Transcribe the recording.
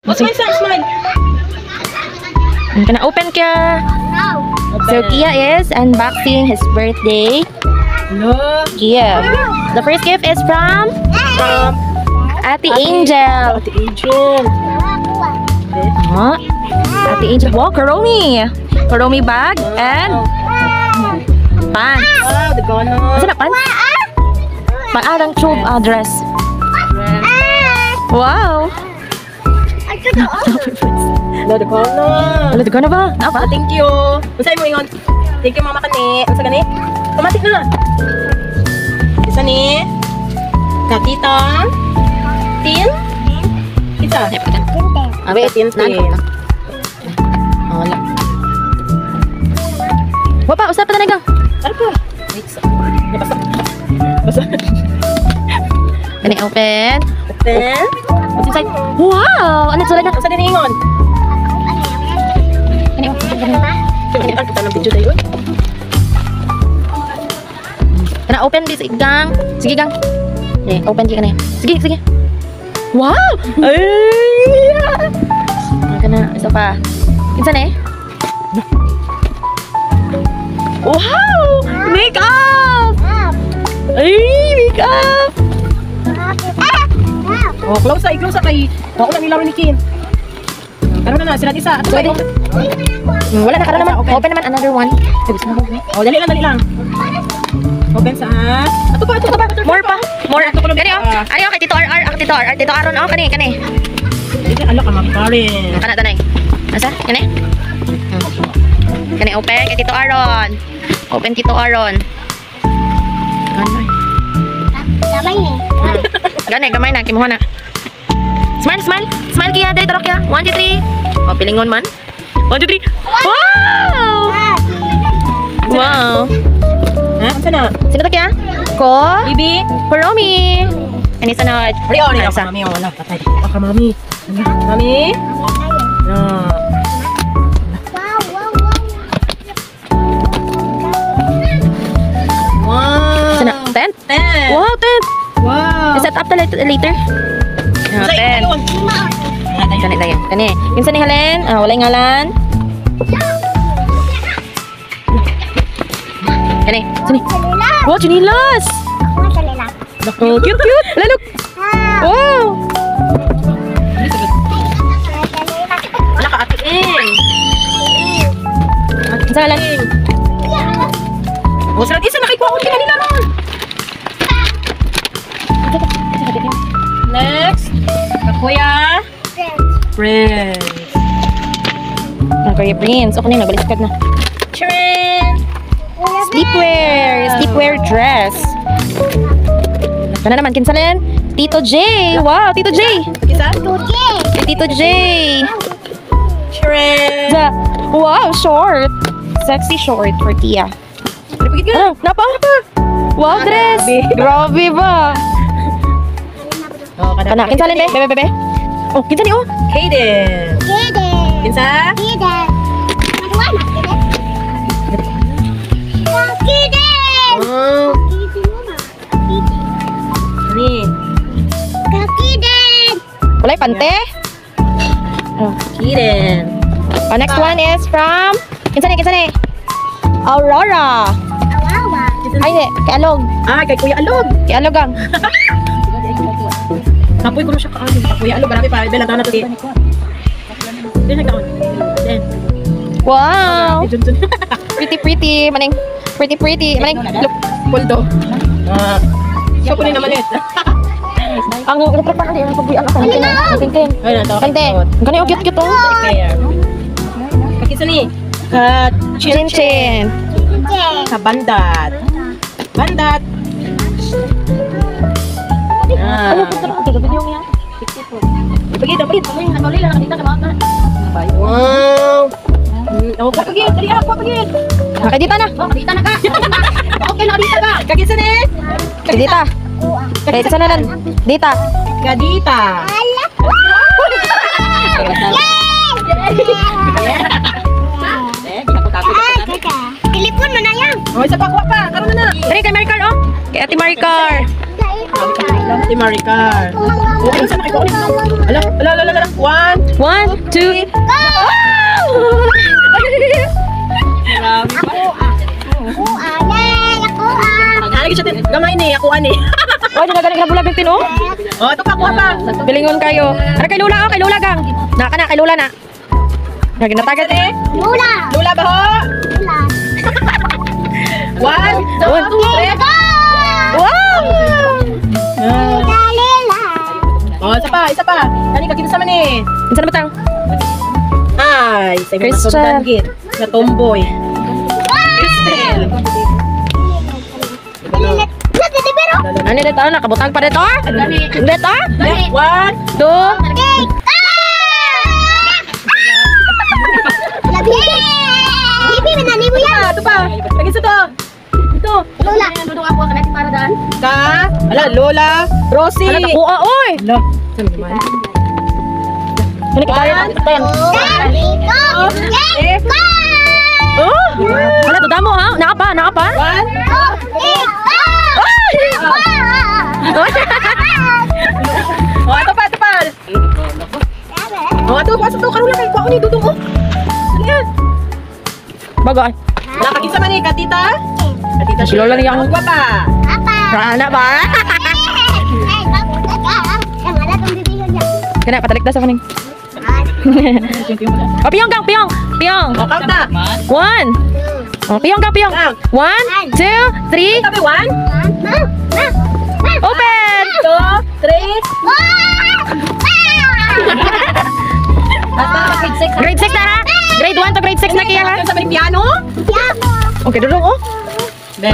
Smile, smile. Gonna open kya. So Kia is unboxing his birthday gift. The first gift is from Ate Angel. Ate Angel. Ate Angel. Wow, Kuromi. Kuromi bag and pants. Wow, the gono. Asa na pants? Pang-arang tube dress. Wow. No, the gono. Wala, di ka na ba? Apa? Thank you. Masay mo ingon. Thank you, Mama Kani. Masa gani? Tomatik na. Isa ni Kakita. Tin. Isa. Abi, Tin. Wala. Wapa, usap pa talaga. Ano po? Basta. Basta. Kani open. Open. What's inside? Wow! Ano sulat na? Asa din ingon? Kani open. Kita ng video tayo. Kana open this gang. Sige gang. Okay, open di kana. Sige, sige. Wow! Ay! Kana isa pa. Kinsa na eh? Wow! Makeup! Ay, makeup! Oh, close sa kay. Wala na nilaro ni Kin. Karon na sila isa. Pwede. Wala na karon naman. Open naman another one. Oh, dali lang. Open sa. Ato pa. More pa. More. Kani oh. Ayo kay Tito RR, Tito RR, Tito Aron oh kani. Dili ala ka magparin. Kana tanay. Asa? Kani? Kani open kay Tito Aron. Open Tito Aron. Gamay na kimuha na. Smile Kia, dali tarok Kia. 1 2 3. Oh, pilingon man. 1 2 3. Wow. Ha? Sana? Sino to Kia? Ko? Bibi? Kuromi. Ani sanod. Ari ka mami, wala patay. Ka mami. Mami? No. Wow. Sana 10? 10. Wow, 10. Wow. Set up later. 10. Kani tayo. Kani. Kinsa ni Helen? Wala ngalan. Kani. Sini. Wow, chinilas. Oh, cute. Lalok. Wow. Ala ka Ate Ing. Kinsa ngalan? O, sarap isa nakikuha ko kanina ron. Next. Kakuya. Friends. Kuya Prince. O kanina, baliskad na. Friends. Sleepwear dress. Kana naman, kinsa len? Tito J. Wow, Tito J. Isa? Tito J. Friends. Wow, short. Sexy short for Tia. Ano? Napa? Wow, dress. Grabe ba? Oh, Kana, kinsa len be? Bebe. Oh, kinsa ni oh? Kaden. Kinsa? Oh. Ni. Walay pante. Oh. Kaden. Next one is from kinsa ni? Aurora. Ay, di. Kay Alog. Kay Kuya Alog. Kay Alog ang. Kapoy ko na siya kaano. Kuya Alog, marami pa. Bela, taon na to. Then, nagkaon. Then. Wow. Pretty. Maning. Pretty. Maning. Look. Poldo. Siya po naman it. Ang electric pan ang pagbuyan ka. Tingting. Ay, nato. Kante. Kani oh cute oh. Fair. Kakisa ni. Chin. Bandat. Ano ko tara ang video niya? Pagid. Nakali lang nakita ka ba? Wow. Oh, pagid. Dali ako, pagid. Nakadita na. Dita na ka. Okay na dita ka. Kakisa ni. Dita. Kaya isa na lang. Dita. Kadita. Telepon mo na yan. Oh, isa pa kuha pa. Karon na. Dali kay Maricar oh. Kay Ate Maricar. Sa ikaw. Lang si Maricar. Okay, saan nakikuha ulit? Ala. 1, 1, 2. Nalagi siya din. Gamay ni, ako ani. Oh, di na galing na bulag ng tino. Oh, ito pa, kuha pa. Bilingon kayo. Ano kay Lula? Oh, kay Lula gang. Naka na, kay Lula na. Lagi natagat eh. Lula ba ho? 1, 2, 3. Wow! Oh, isa pa. Kani ka kinsa man eh. Isa na batang? Ay, sa mga Crystal. sundan git. Na tomboy. Crystal. Ano dito? Nakabutang pa dito? Dito? 1, 2. ito pa. Lagi sa to. Ito. Ka. Ala, Lola. Rosie. Ano takuha? Oy! Ala. Saan naman? Ano kaya? Oh. Ano to damo ha? Nakapa? 1. Oh, ito pa. Oh, ito pa. Sa to. Karoon lang kayo. Kuha ko ni Dudong. Oh. Ano yan? Bagay. Nakakita man eh, Katita? Katita Si Lola niyang- Ang gwapa. Rana ba? Kena patalik dah sa kaning. Oh, piyong gang, piyong. Piyong. O, count na. 1. Oh, piyong gang, piyong. 1, 2, 3. Sabi, 1, Open. 2, 3. Grade 6 na ha? Grade 1 to grade 6 na kaya ha? Sa may piano? Okay, dudong oh. Be.